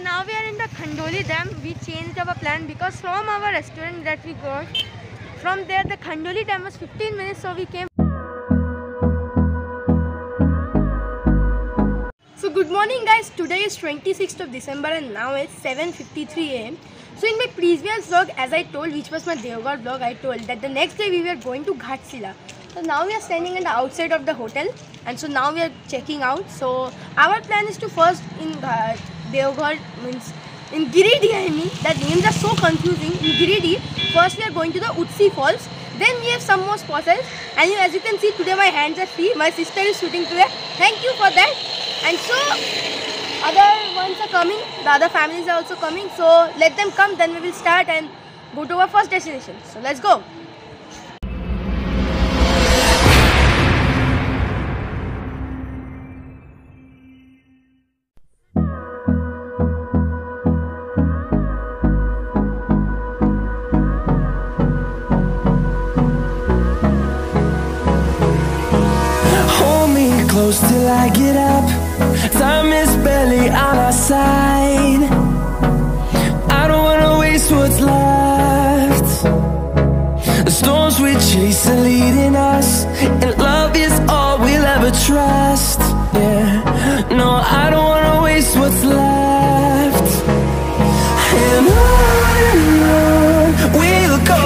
now we are in the Khandoli Dam. We changed our plan because from our restaurant that we got, from there the Khandoli Dam was 15 minutes, so we came. So good morning guys, today is 26th of December and now it's 7:53 AM. So in my previous vlog, as I told, which was my Deoghar vlog, I told that the next day we were going to Ghatsila. So now we are standing in the outside of the hotel, and so now we are checking out. So our plan is to first in Deoghar, means in Giridih, I mean, that names are so confusing. In Giridih, first we are going to the Utsi Falls, then we have some more spots, and as you can see today my hands are free. My sister is shooting today, thank you for that. And so other ones are coming, the other families are also coming, so let them come, then we will start and go to our first destination. So let's go. Close till I get up. Time is barely on our side. I don't wanna waste what's left. The storms we chase are leading us, and love is all we'll ever trust. Yeah, no, I don't wanna waste what's left. And on we'll go,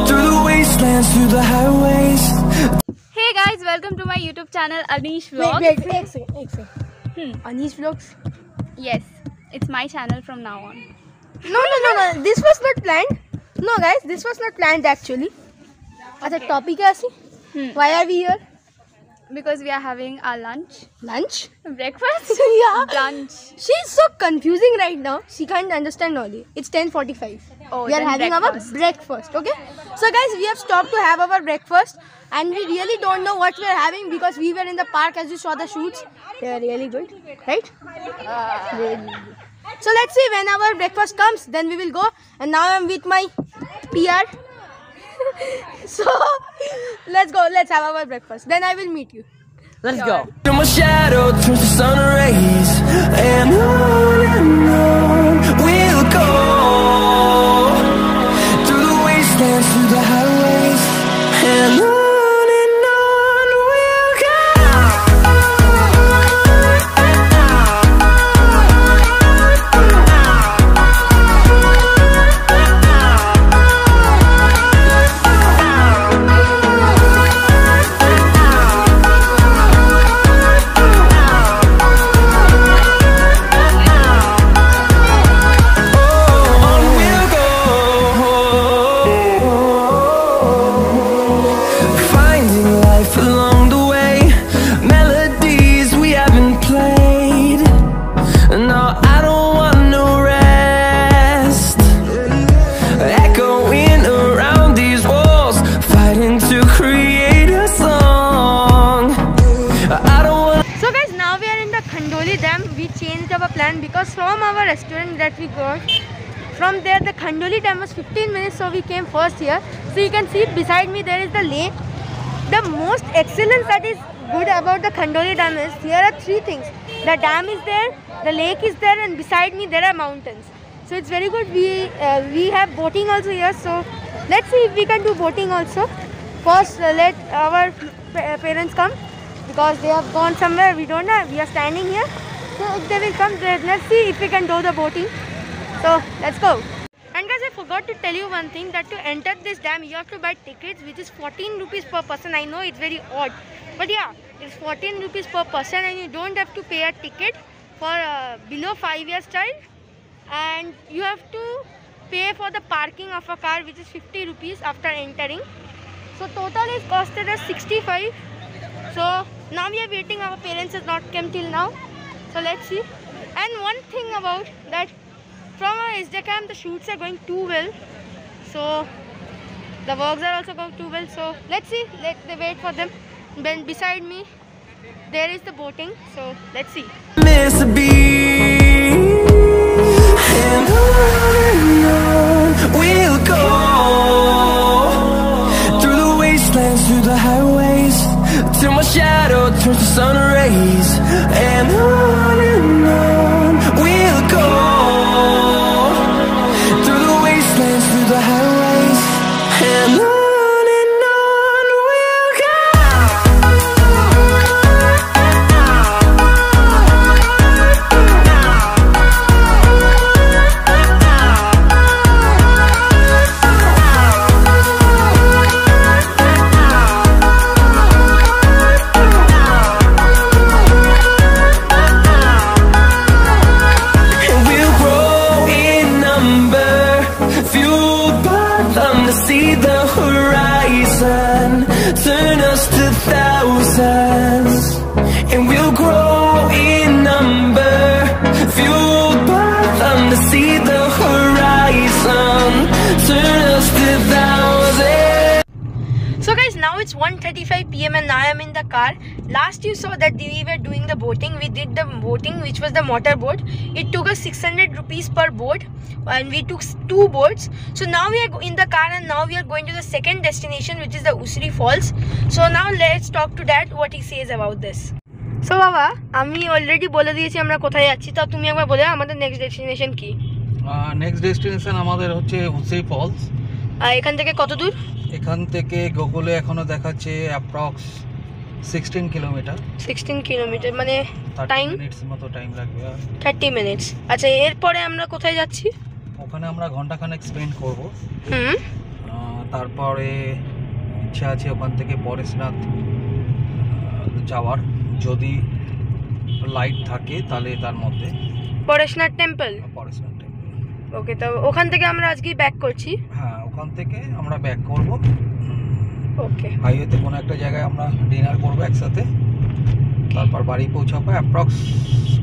through the wastelands, through the highways. Hey guys, welcome to my YouTube channel Anish Vlogs. Wait, एक second. Anish Vlogs? Yes, it's my channel from now on. No, this was not planned. No guys, this was not planned actually. अच्छा topic है ऐसी? Why are we here? Because we are having our lunch. Lunch? Breakfast? Yeah. Lunch. She's so confusing right now. She can't understand only. It's 10:45. Oh, we are having breakfast. our breakfast, okay? So guys, we have stopped to have our breakfast, and we really don't know what we are having because we were in the park as you saw the shoots. They are really good, right? Really good. So let's see when our breakfast comes, then we will go. And now I'm with my PR. So let's go. Let's have our breakfast. Then I will meet you. Let's go. My shadow turns to sun rays, and on we'll go, through the wastelands, through the highways, and on we'll go. Because from our restaurant that we got, from there the Khandoli Dam was 15 minutes, so we came first here. So you can see beside me there is the lake. The most excellence that is good about the Khandoli Dam is here are three things. The dam is there, the lake is there, and beside me there are mountains. So it's very good. We have boating also here, so let's see if we can do boating also. First let our parents come because they have gone somewhere, we don't know. We are standing here. So if they will come, let's see if we can do the boating. So let's go. And guys, I forgot to tell you one thing, that to enter this dam you have to buy tickets, which is 14 rupees per person. I know it's very odd, but yeah, it's 14 rupees per person, and you don't have to pay a ticket for below 5 years child, and you have to pay for the parking of a car, which is 50 rupees after entering. So total is costed us 65. So now we are waiting. Our parents has not come till now. So let's see. And one thing about that, from our SD cam the shoots are going too well, so the vlogs are also going too well. So let's see, let's wait for them. Then beside me there is the boating, so let's see. Miss a beat, and on we'll go, through the wastelands, through the highways, till my shadow turns to sun rays, and on now it's 1:35 p.m. and now I am in the car. Last you saw that we were doing the boating. We did the boating, which was the motor boat. It took us 600 rupees per boat and we took 2 boats. So now we are in the car and now we are going to the second destination, which is the Usri Falls. So now let's talk to Dad what he says about this. So বাবা, আমি already বলে দিয়েছি আমরা কোথায় যাচ্ছি, তো তুমি একবার বলে আমাদের নেক্সট ডেস্টিনেশন কি? নেক্সট ডেস্টিনেশন আমাদের হচ্ছে উসরি ফলস। এখান থেকে কত দূর? এখান থেকে গুগলে এখনো দেখাচ্ছে অ্যাপ্রক্স 16 কিলোমিটার। 16 কিলোমিটার মানে টাইম মিনিটস মতো টাইম লাগবে। 30 মিনিটস। আচ্ছা, এরপরে আমরা কোথায় যাচ্ছি? ওখানে আমরা ঘন্টাখানেক স্পেন্ড করব। তারপরে ইচ্ছা আছে ওখান থেকে পরেশনাথ যাওয়ার, যদি লাইট থাকে তাহলে তার মধ্যে। পরেশনাথ টেম্পল। পরেশনাথ টেম্পল। ওকে, তো ওখান থেকে আমরা আজকে ব্যাক করছি। হ্যাঁ, ওখান থেকে আমরা ব্যাক করব। ওকে, হাইওয়েতে কোনো একটা জায়গায় আমরা ডিনার করব একসাথে, তারপর বাড়ি পৌঁছাবো অ্যাপ্রক্স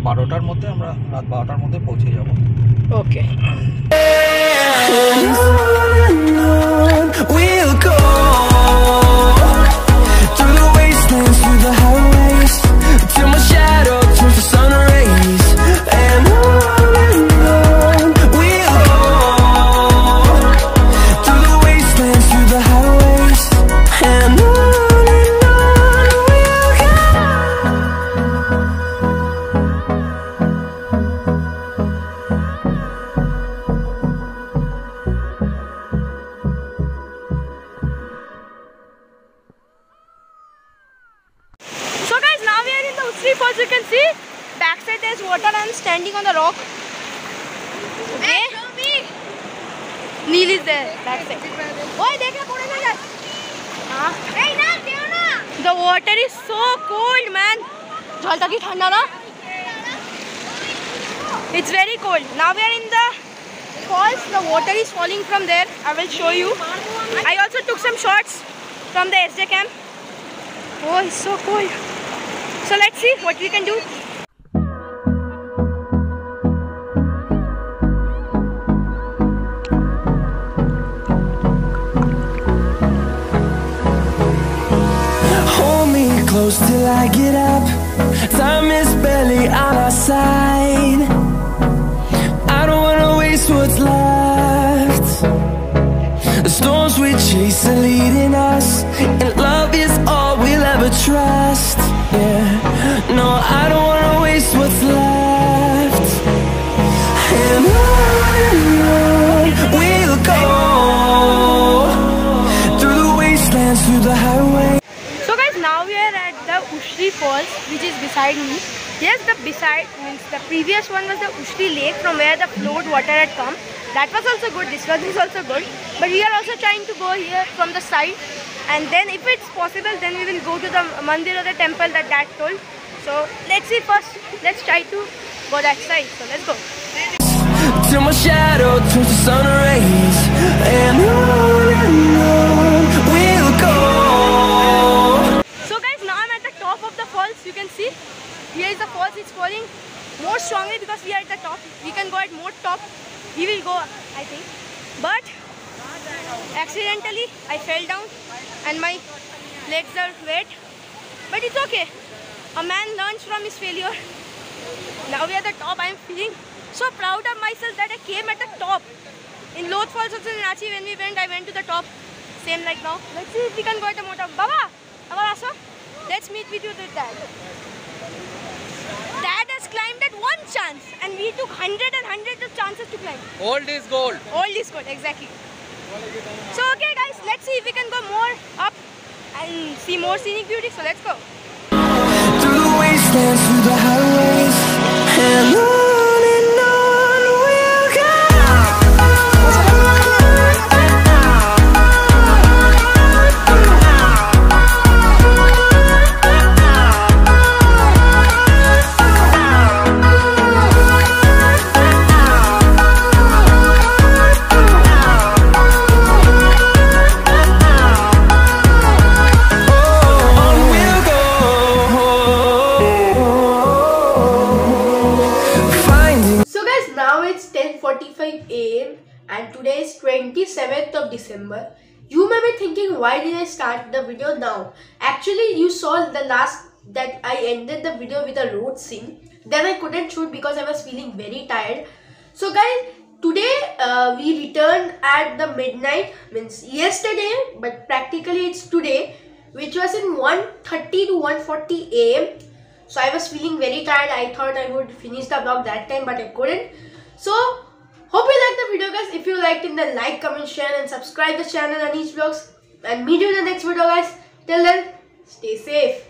12টার মধ্যে। আমরা রাত 12টার মধ্যে পৌঁছে যাব। ওকে। We'll go through the wastelands, through the highways, till my shadow turns to sun rays. And on we'll go through the wastelands, through the highways, and on we'll go. So guys, now we are in the Usri Falls. You can see backside there's water. I'm standing on the rock. Okay. Neil is there backside. Oi, dekh na pore na jaa. Hey na, deo na. The water is so cold, man. Jalta ki thanda na. It's very cold. Now we are in the falls. The water is falling from there. I will show you. I also took some shots from the SD cam. Oh, it's so cold. So let's see what we can do. Hold me close till I get up. Time is barely on our side. I don't wanna waste what's left. The storms we chase are leading us, and love is all we'll ever trust. Yeah, no, I don't wanna waste what's left. And on we'll go through the wastelands, through the highway. So guys, now we are at the Usri Falls, which is beside me. Yes, the beside means the previous one was the Usri Lake, from where the flowed water had come. That was also good. This one is also good. But we are also trying to go here from the side, and then if it's possible, then we will go to the mandir or the temple that Dad told. So let's see first. Let's try to go that side. So let's go. Till my shadow turns to sun rays, and on we'll go. So guys, now I'm at the top of the falls. You can see here is the falls. It's falling more strongly because we are at the top. We can go at more top. We will go, I think. But accidentally I fell down and my legs are wet. But it's okay. A man learns from his failure. Now we are at the top. I am feeling so proud of myself that I came at the top. In Loth Falls also in Ranchi, when we went, I went to the top. Same like now. Let's see if we can go at the more top. Baba, Aso, let's meet with you with Dad. Dad has climbed at one chance and we took hundreds of chances to climb. Old is gold. Old is gold, exactly. So okay guys, let's see if we can go more up and see more scenic beauty. So let's go. Through the wastelands, through the highways, and on we'll go. So guys, now it's 10:45 AM and today is 27th of December. You may be thinking, why did I start the video now? Actually, you saw the last that I ended the video with a road scene. Then I couldn't shoot because I was feeling very tired. So guys, today we returned at the midnight, means yesterday, but practically it's today, which was in 1:30 to 1:40 AM. So I was feeling very tired. I thought I would finish the vlog that time, but I couldn't. So hope you liked the video, guys. If you liked it, then like, comment, share and subscribe the channel Anish Vlogs. And meet you in the next video, guys. Till then, stay safe.